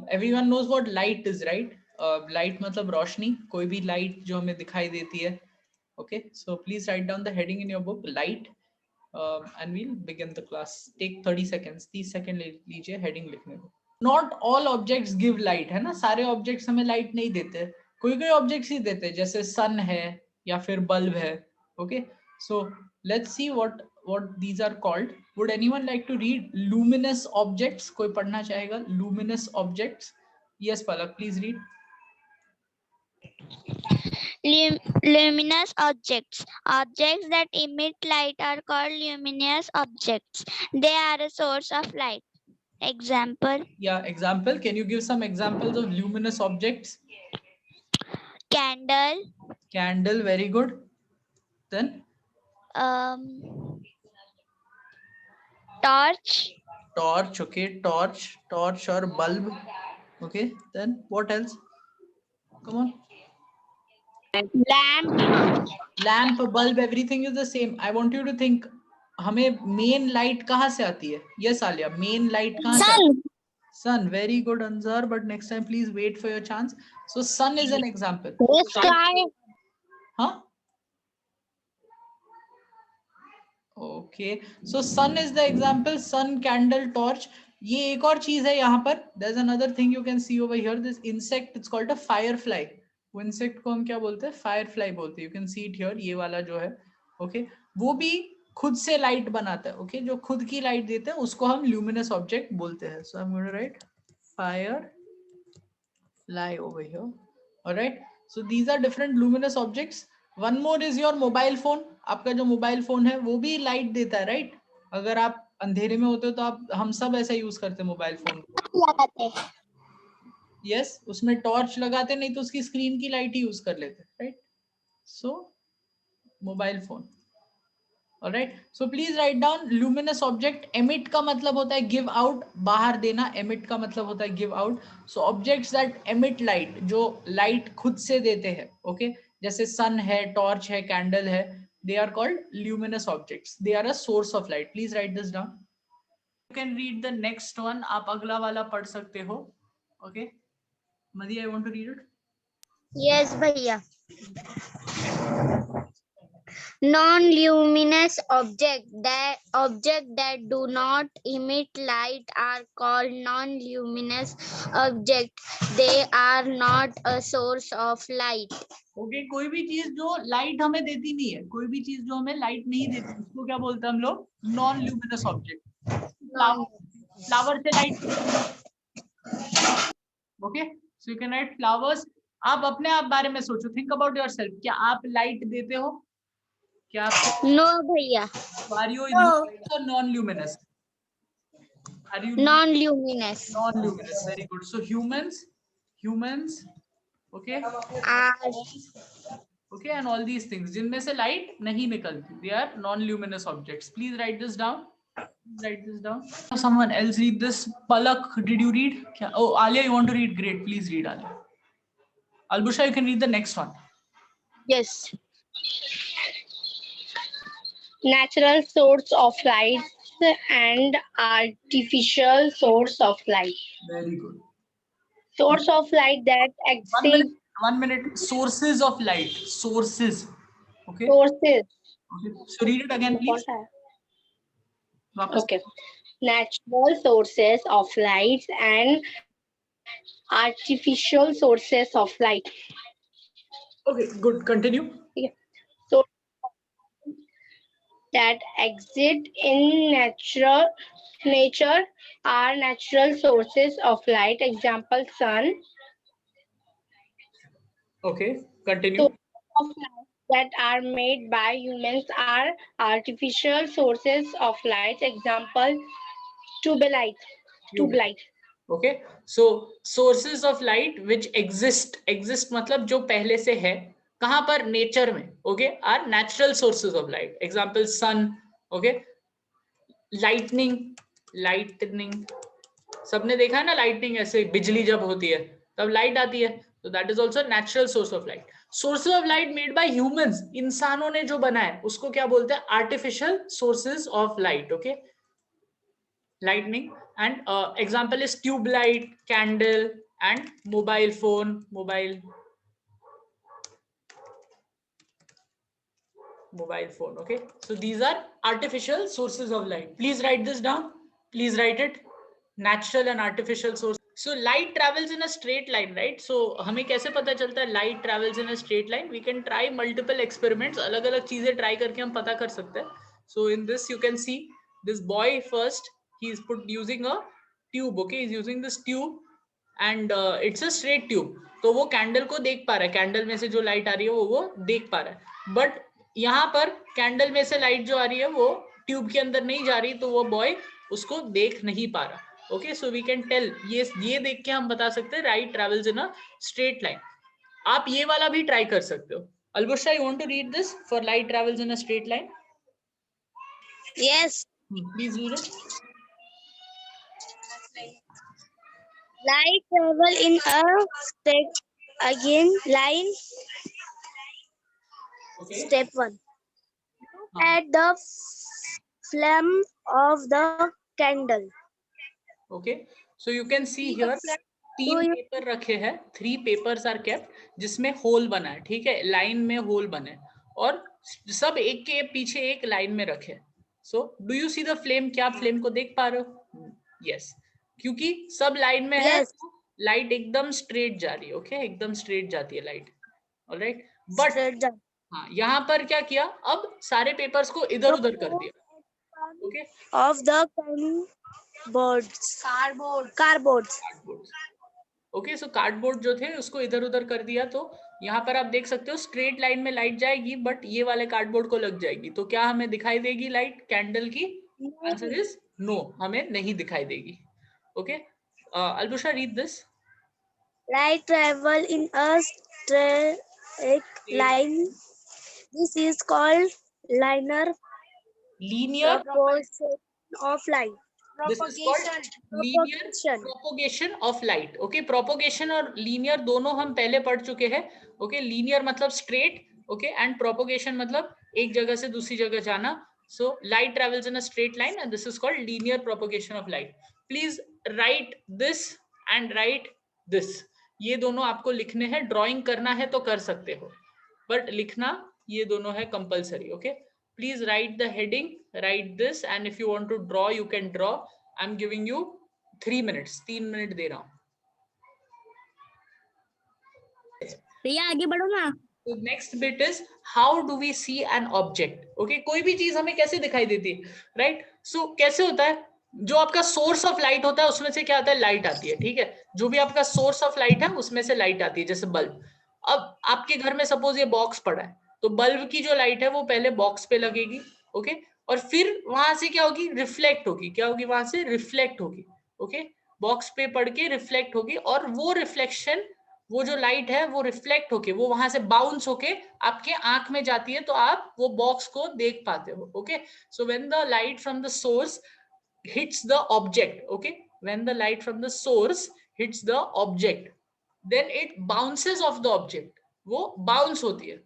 Everyone knows what light is, right? Light मतलब रोशनी, कोई भी light जो हमें दिखाई देती है. Okay, so please write down the heading in your book, light, and we'll begin the class. Take 30 seconds, 30 second लीजिए heading लिखने को. Not all objects give light, है ना? सारे objects हमें light नहीं देते, कोई objects ही देते, जैसे sun है या फिर bulb है. Okay, so let's see what these are called. Would anyone like to read luminous objects? कोई पढ़ना चाहेगा luminous objects? Yes, Palak, please read. Luminous objects. Objects that emit light are called luminous objects. They are a source of light. Example. Yeah, example. Can you give some examples of luminous objects? Candle. Candle, very good. Then? Torch. Torch, okay. Torch or bulb. Okay, then what else? Come on. Lamp, bulb, everything is the same. I want you to think, हमें main light कहाँ से आती है? Yes, Alia, main light कहाँ से आती है? Sun, very good answer, but next time please wait for your chance. So sun is an example. Sky. Huh? Okay, so sun is the example. Sun, candle, torch. ये एक और चीज है यहाँ पर. There's another thing you can see over here. This insect, it's called a firefly. वो insect को हम क्या बोलते हैं? Firefly बोलते हैं. You can see it here. ये वाला जो है, okay, वो भी खुद से लाइट बनाता है. Okay, जो खुद की लाइट देते हैं उसको हम luminous object बोलते हैं. So I'm going to write firefly over here. All right. So these are different luminous objects. One more is your mobile phone. आपका जो मोबाइल फोन है वो भी लाइट देता है, राइट? अगर आप अंधेरे में होते हो तो आप, हम सब ऐसा यूज करते हैं मोबाइल फोन को, लगाते. यस, उसमें टॉर्च लगाते, नहीं तो उसकी स्क्रीन की लाइट ही यूज कर लेते, right? So mobile phone. Alright, so please write down luminous object. Emit का मतलब होता है गिव आउट, बाहर देना. एमिट का मतलब होता है give out. So objects that emit light, जो लाइट खुद से देते हैं, ओके, जैसे सन है, टॉर्च है, कैंडल है, they are called luminous objects. They are a source of light. Please write this down. You can read the next one. आप अगला वाला पढ़ सकते हो. Okay, Madhi, I want to read it. Yes, भैया. Non-luminous objects that do not emit light are called non-luminous objects. They are not a source of light. Okay, कोई भी चीज जो लाइट हमें देती नहीं है, कोई भी चीज जो हमें लाइट नहीं देती, उसको क्या बोलते हैं हम लोग? Non luminous object. फ्लावर से light. Okay, so you can write flowers. आप अपने आप बारे में सोचो, थिंक अबाउट योरसेल्फ. क्या आप लाइट देते हो? क्या आप? नो भैया. Are you non luminous? Are you non-luminous? Non-luminous, very good. So humans, okay, okay, and all these things जिनमें से light नहीं निकलती, they are non-luminous objects. Please write this down. Write this down. Someone else read this. Palak, did you read? Oh, Alia, you want to read? Great, please read, Alia. Albusha, you can read the next one. Yes. Natural source of light and artificial source of light. Very good. Source of light that exist. 1 minute. Sources of light. Sources. Okay. Sources. Okay. So read it again, please. Okay. Natural sources of light and artificial sources of light. Okay, good. Continue. Yeah. So that exist in nature are natural sources of light. Example, sun. Okay, continue. Sources of light that are made by humans are artificial sources of light. Example, tube light. Okay, so sources of light which exist मतलब जो पहले से है, कहाँ पर? Nature में. Okay, are natural sources of light. Example sun. Okay, lightning सबने देखा है ना, लाइटनिंग ऐसे बिजली जब होती है तब लाइट आती है, तो that is also natural source of light. Sources of light made by humans, इंसानों ने जो बनाया उसको क्या बोलते हैं? Artificial sources of light. Okay, lightning. and example is tube light, candle, and mobile phone, mobile phone. Okay, so these are artificial sources of light. Please write this down. Please write it. Natural and artificial source. So light travels in a straight line, right? So हमें कैसे पता चलता है light travels in a straight line? We can try multiple experiments. अलग-अलग चीजें try करके हम पता कर सकते हैं. So in this you can see this boy first he is using a tube. Okay, he's using this tube and it's a straight tube. तो वो कैंडल को देख पा रहा है, कैंडल में से जो लाइट आ रही है वो देख पा रहा है. बट यहाँ पर कैंडल में से लाइट जो आ रही है वो ट्यूब के अंदर नहीं जा रही, तो वो बॉय उसको देख नहीं पा रहा. Okay, so we can tell, ये देख के हम बता सकते हैं light travels in a straight line. आप ये वाला भी ट्राई कर सकते हो. अलबुशा, you want to read this for light travels in a straight line? Yes. Please read it. Light travel in a straight line. Okay. Step 1. At the flame of the candle. Okay, so you can see here 3 paper रखे हैं. 3 papers are kept जिसमें whole बना है. ठीक है, line में whole बने और सब एक के पीछे एक लाइन में रखे. So do you see the flame? क्या आप फ्लेम को देख पा रहे हो? यस, क्योंकि सब लाइन में है. लाइट एकदम स्ट्रेट जा रही है. ओके, एकदम स्ट्रेट जाती है लाइट. ऑलराइट, बट हाँ, यहाँ पर क्या किया, अब सारे पेपर्स को इधर उधर कर दिया. Okay, of the cardboards. Okay, so cardboard जो थे उसको इधर उधर कर दिया. तो यहाँ पर आप देख सकते हो स्ट्रेट लाइन में लाइट जाएगी, बट ये वाले कार्डबोर्ड को लग जाएगी. तो क्या हमें दिखाई देगी लाइट कैंडल की? आंसर इज नो, हमें नहीं दिखाई देगी. ओके, अलबुशा, read this. Light travel in a straight line. This is called linear propagation of light. This is called linear propagation of light. Okay, propagation और linear दोनों हम पहले पढ़ चुके हैं. Okay, linear मतलब straight. Okay, and propagation मतलब एक जगह से दूसरी जगह जाना. So light travels in a straight line and this is called linear propagation of light. Please write this and write this. ये दोनों आपको लिखने हैं. ड्राइंग करना है तो कर सकते हो, बट लिखना ये दोनों है compulsory. Okay, please write the heading, write this, and if you want to draw you can draw. I'm giving you 3 minutes. 3 minute दे रहा हूं. प्रिया, आगे बढ़ो ना. So next bit is how do we see an object? Okay, कोई भी चीज हमें कैसे दिखाई देती है, right? So कैसे होता है, जो आपका सोर्स ऑफ लाइट होता है उसमें से क्या आता है, लाइट आती है. ठीक है, जो भी आपका सोर्स ऑफ लाइट है उसमें से लाइट आती है, जैसे बल्ब. अब आपके घर में सपोज ये बॉक्स पड़ा है, तो बल्ब की जो लाइट है वो पहले बॉक्स पे लगेगी. ओके, और फिर वहां से क्या होगी, रिफ्लेक्ट होगी. क्या होगी, वहां से रिफ्लेक्ट होगी. ओके, बॉक्स पे पड़ के रिफ्लेक्ट होगी, और वो रिफ्लेक्शन, वो जो लाइट है वो रिफ्लेक्ट होके वो वहां से बाउंस होके आपके आंख में जाती है, तो आप वो बॉक्स को देख पाते हो. Okay, so when the light from the source hits the object, okay, when the light from the source hits the object, then it bounces off the object. वो bounce होती है,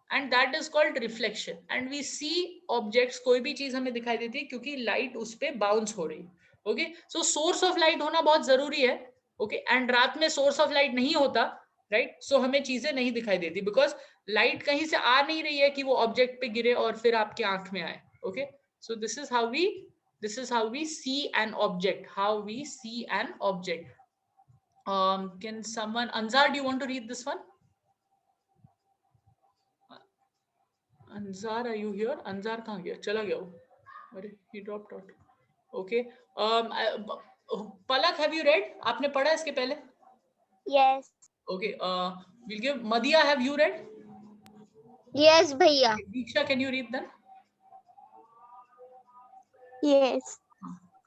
and that is called reflection. And we see objects, कोई भी चीज हमें दिखाई देती है क्योंकि लाइट उस पे बाउंस हो रही है. Okay, so source of light होना बहुत जरूरी है. ओके, एंड रात में सोर्स ऑफ लाइट नहीं होता, राइट? सो हमें चीजें नहीं दिखाई देती, बिकॉज लाइट कहीं से आ नहीं रही है कि वो ऑब्जेक्ट पे गिरे और फिर आपके आंख में आए. Okay, so this is how we see an object. How we see an object. Can someone, Anzar, do you want to read this one? Anzar, are you here? Anzar कहाँ गया, चला गया वो. अरे, he dropped out. Okay. Palak, have you read? आपने पढ़ा इसके पहले? Yes. Okay. We'll give Madhya. Have you read? Yes, भैया. Diksha, can you read then? Yes.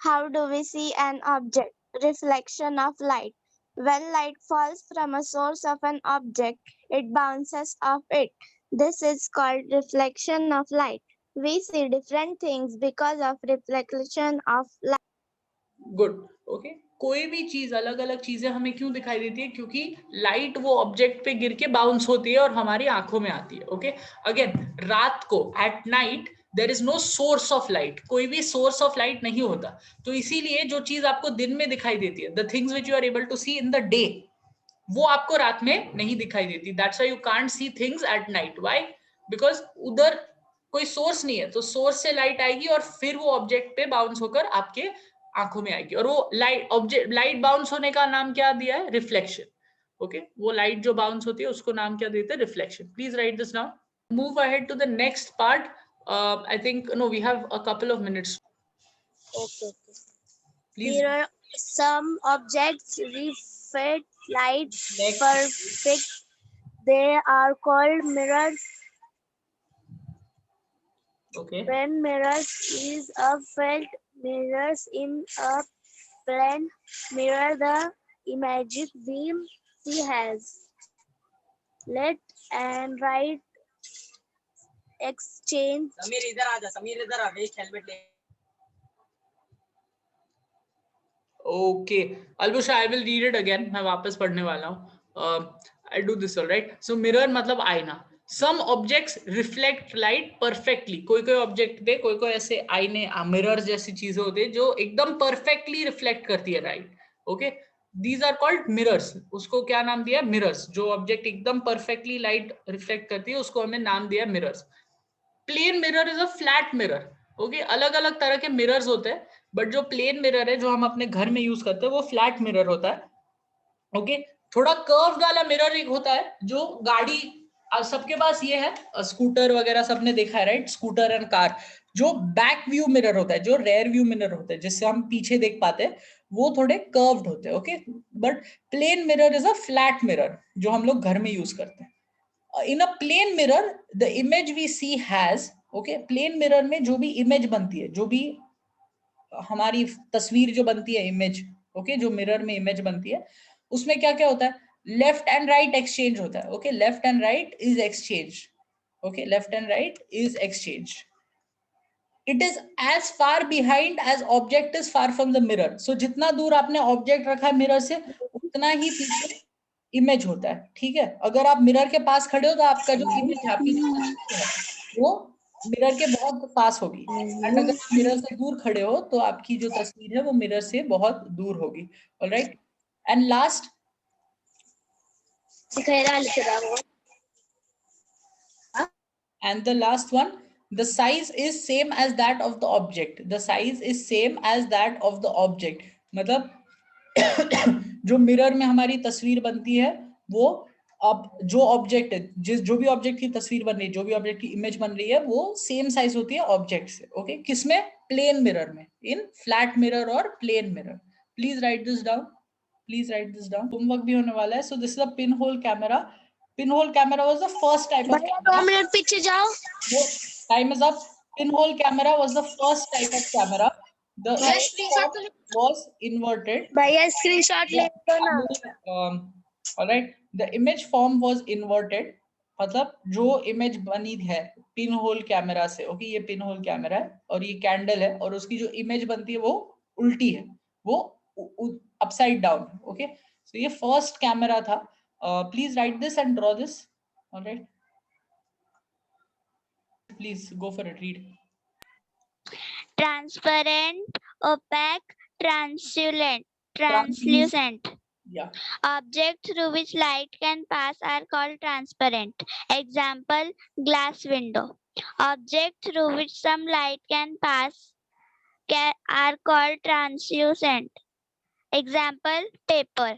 How do we see an object? Reflection of light. When light falls from a source of an object, it bounces off it. This is called reflection of light. We see different things because of reflection of light. Good. Okay. कोई भी चीज, अलग अलग चीजें हमें क्यों दिखाई देती है, क्योंकि लाइट वो ऑब्जेक्ट पे गिर के बाउंस होती है और हमारी आंखों में आती है. ओके, अगेन रात को at night there is no source of light, कोई भी सोर्स ऑफ लाइट नहीं होता। तो इसीलिए जो चीज आपको दिन में दिखाई देती है, the things which you are able to see in the day, वो आपको रात में नहीं दिखाई देती। That's why you can't see things at night. Why? Because उधर कोई सोर्स नहीं है, तो सोर्स से लाइट आएगी और फिर वो ऑब्जेक्ट पे बाउंस होकर आपके आंखों में आएगी, और वो लाइट ऑब्जेक्ट लाइट बाउंस होने का नाम क्या दिया है? रिफ्लेक्शन। ओके, वो लाइट जो बाउंस होती है उसको नाम क्या देते हैं? Reflection. Please write this now, move ahead to the next part. I think no, we have a couple of minutes. Okay. Please. Mirror. Some objects reflect light perfect. They are called mirrors. Okay. When mirrors is a felt mirrors in a plane mirror, the image we see has left and right exchange. Sameer इधर आ जा, समीर इधर आ, waste helmet ले। Okay, Albusha, I will read it again. मैं वापस पढ़ने वाला हूँ. I do this all right. So mirror मतलब आईना. Some objects reflect light perfectly. कोई कोई ऑब्जेक्ट पे कोई कोई ऐसे आईने मिरर जैसी चीजें होती है जो एकदम परफेक्टली रिफ्लेक्ट करती है light. Okay, these are called mirrors. उसको क्या नाम दिया? मिरर्स. जो ऑब्जेक्ट एकदम परफेक्टली लाइट रिफ्लेक्ट करती है उसको हमने नाम दिया mirrors. Plane mirror is a flat mirror. Okay, अलग अलग तरह के मिरर्स होते हैं, बट जो प्लेन मिरर है जो हम अपने घर में यूज करते हैं वो फ्लैट मिरर होता है. ओके, थोड़ा कर्व वाला मिरर एक होता है जो गाड़ी, सबके पास ये है, स्कूटर वगैरह सबने देखा है राइट, स्कूटर एंड कार. जो बैक व्यू मिरर होता है, जो रेयर व्यू मिरर होता है जिससे हम पीछे देख पाते हैं, वो थोड़े कर्व्ड होते हैं. Okay, but plane mirror is a flat mirror जो हम लोग घर में यूज करते हैं. In a plane mirror the image we see has, okay, plane mirror में जो भी इमेज बनती है, जो भी हमारी तस्वीर जो बनती है, इमेज, ओके, जो मिरर में इमेज बनती है, उसमें क्या क्या होता है? लेफ्ट एंड राइट एक्सचेंज होता है. Okay, left and right is exchange. Okay, left and right is exchange. It is as far behind as object is far from the mirror. So जितना दूर आपने ऑब्जेक्ट रखा है मिरर से, उतना ही पीछे इमेज होता है. ठीक है, अगर आप मिरर के पास खड़े हो तो आपका जो इमेज है, आपकी जो तस्वीर है, वो मिरर के बहुत पास होगी. एंड अगर आप मिरर से दूर खड़े हो तो आपकी जो तस्वीर है वो मिरर से बहुत दूर होगी. Alright, and last, and the last one, the size is same as that of the object. The size is same as that of the object. मतलब जो मिरर में हमारी तस्वीर बनती है, वो अब जो ऑब्जेक्ट है, जो भी ऑब्जेक्ट की तस्वीर बन रही है, जो भी ऑब्जेक्ट की इमेज बन रही है, वो सेम साइज होती है ऑब्जेक्ट से. ओके, किसमें? प्लेन मिरर में. इन फ्लैट मिरर और plane mirror. Please write this down. Please write this down. Homework भी होने वाला है. So this is a pin hole camera. Pinhole camera was the first type of camera. 2 minute पीछे जाओ. Time is up. Pinhole camera was the first type of camera. The image was inverted. भैया screenshot ले लो ना. All right. The image form was inverted. मतलब जो image बनी है pin hole camera से, ओके, ये पिन होल कैमरा है और ये कैंडल है, और उसकी जो इमेज बनती है वो उल्टी है, वो अपसाइड डाउन. ओके, सो ये फर्स्ट कैमरा था. Please write this and draw this. All right. Please go for it. Read. Transparent, opaque, translucent. Yeah. Objects through which light can pass are called transparent. Example, glass window. Objects through which some light can pass are called translucent. Example, paper.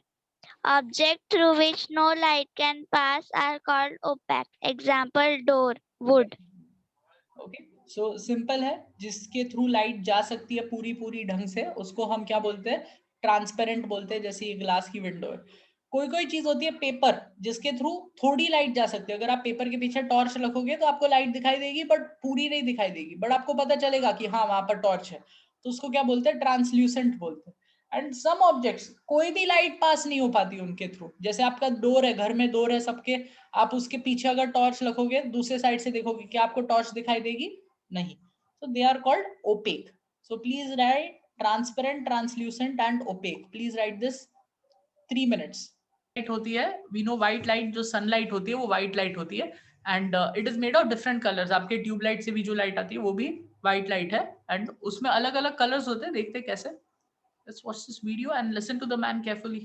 Objects through which no light can pass are called opaque. Example, door, wood. Okay. So simple है, जिसके through light जा सकती है पूरी पूरी ढंग से, उसको हम क्या बोलते हैं? ट्रांसपेरेंट बोलते हैं. जैसे ये ग्लास की विंडो है. कोई कोई चीज होती है पेपर, जिसके थ्रू थोड़ी लाइट जा सकती है. अगर आप पेपर के पीछे टॉर्च रखोगे तो आपको लाइट दिखाई देगी, बट पूरी नहीं दिखाई देगी, बट आपको पता चलेगा कि हाँ वहां पर टॉर्च है. तो उसको क्या बोलते हैं? ट्रांसल्यूसेंट बोलते हैं. एंड सम ऑब्जेक्ट्स कोई भी लाइट पास नहीं हो पाती उनके थ्रू. जैसे आपका डोर है, घर में डोर है सबके, आप उसके पीछे अगर टॉर्च रखोगे, दूसरे साइड से देखोगे, क्या आपको टॉर्च दिखाई देगी? नहीं. So they are called opaque. So please write transparent, translucent and opaque. Please write this 3 minutes. Light होती है, we know white light जो sunlight होती है वो white light होती है, and it is made of different colours. आपके tubelight से भी जो लाइट आती है वो भी व्हाइट लाइट है एंड उसमें अलग अलग कलर्स होते हैं. देखते हैं कैसे. Let's watch this video and listen to the man carefully.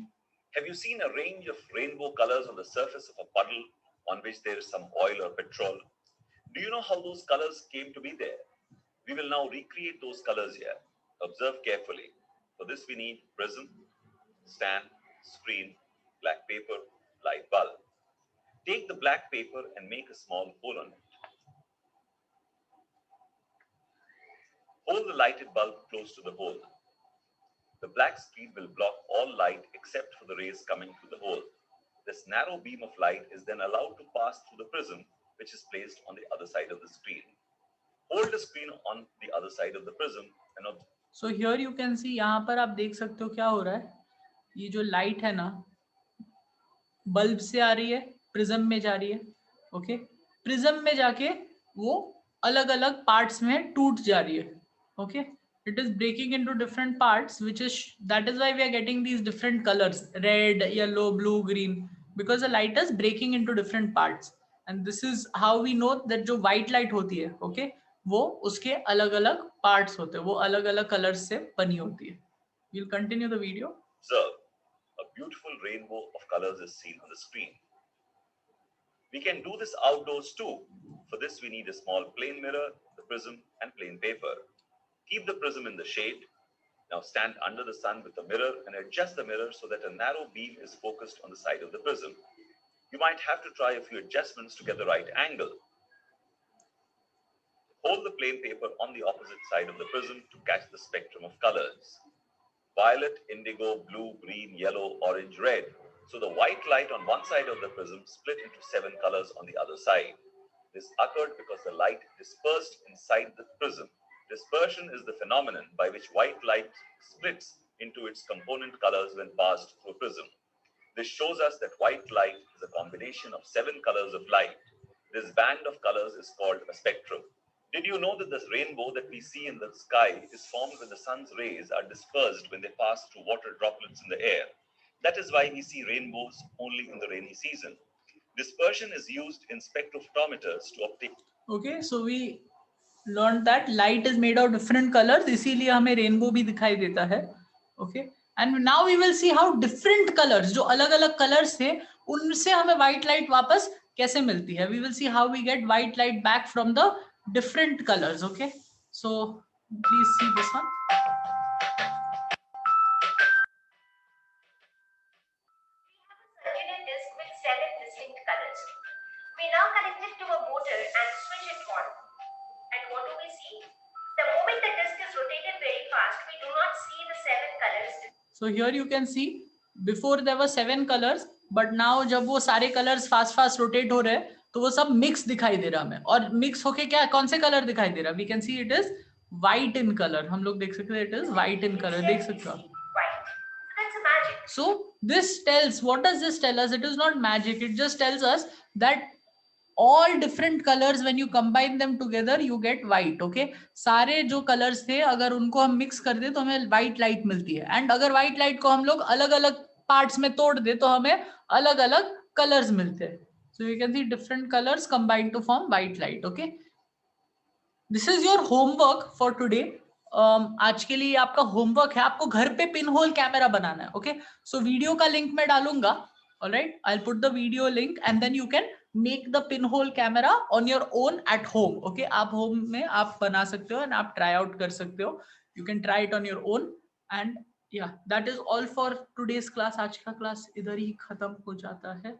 Have you seen a range of rainbow colors on the surface of a puddle on which there is some oil or petrol? Do you know how those colors came to be there? We will now recreate those colors here. Observe carefully. For this we need prism, stand, screen, black paper, light bulb. Take the black paper and make a small hole on it. Hold the lighted bulb close to the hole. The black screen will block all light except for the rays coming through the hole. This narrow beam of light is then allowed to pass through the prism, which is placed on the other side of the screen. Hold the screen on the other side of the prism and So here you can see, यहाँ पर आप देख सकते हो क्या हो रहा है. ये जो लाइट है ना, बल्ब से आ रही है, प्रिज्म में जा रही है. ओके, प्रिज्म में जाके वो अलग अलग पार्ट्स में टूट जा रही है. Okay, it is breaking into different parts, that is why we are getting these different colors, red, yellow, blue, green, because the light is breaking into different parts. And this is how we know that जो white light होती है, okay, वो उसके अलग अलग parts होते हैं, वो अलग अलग colors से बनी होती है. We'll continue the video. observe. A beautiful rainbow of colors is seen on the screen. We can do this outdoors too. For this we need a small plain mirror, the prism and plain paper. Keep the prism in the shade. Now stand under the sun with the mirror and adjust the mirror so that a narrow beam is focused on the side of the prism. You might have to try a few adjustments to get the right angle. Hold the plain paper on the opposite side of the prism to catch the spectrum of colors. Violet, indigo, blue, green, yellow, orange, red. So the white light on one side of the prism split into 7 colors on the other side. This occurred because the light dispersed inside the prism. Dispersion is the phenomenon by which white light splits into its component colors when passed through a prism. This shows us that white light is a combination of 7 colors of light. This band of colors is called a spectrum. Did you know that this rainbow that we see in the sky is formed when the sun's rays are dispersed when they pass through water droplets in the air? That is why we see rainbows only in the rainy season. Dispersion is used in spectrophotometers to obtain. Okay, so we learned that light is made of different colors, इसीलिए हमें rainbow भी दिखाई देता है. Okay, and now we will see how different colors, जो अलग अलग colors थे, उनसे हमें white light वापस कैसे मिलती है. We will see how we get white light back from the different colors. Okay, so please see this one. Circular disc with 7 distinct colors. We now connect it to a motor and switch it on. And what do we see? The moment the disc is rotated very fast, we do not see the 7 colors. So here you can see, before there were 7 colors, but now जब वो सारे colors fast rotate हो रहे हैं, तो वो सब mix दिखाई दे रहा हमें. और mix होके क्या कौन से color दिखाई दे रहा? We can see it is white in color. हम लोग देख सकते हैं it is white in color. देख सकते हो. White. So that's a magic. So this tells, what does this tell us? It is not magic. It just tells us that all different colors, when you combine them together, you get white. Okay, सारे जो colors थे, अगर उनको हम mix कर दे तो हमें white light मिलती है. And अगर white light को हम लोग अलग अलग parts में तोड़ दे तो हमें अलग अलग colors मिलते हैं. So you can see different colors combined to form white light. Okay, this is your homework for today. आज के लिए आपका होमवर्क है, आपको घर पे पिन होल कैमरा बनाना है. ओके, सो वीडियो का लिंक मैं डालूंगा. Alright, I will put the video link and then you can make the pin hole camera on your own at home. Okay, आप होम में आप बना सकते हो एंड आप ट्राई आउट कर सकते हो. You can try it on your own and या that is all for today's class. आज का क्लास इधर ही खत्म हो जाता है.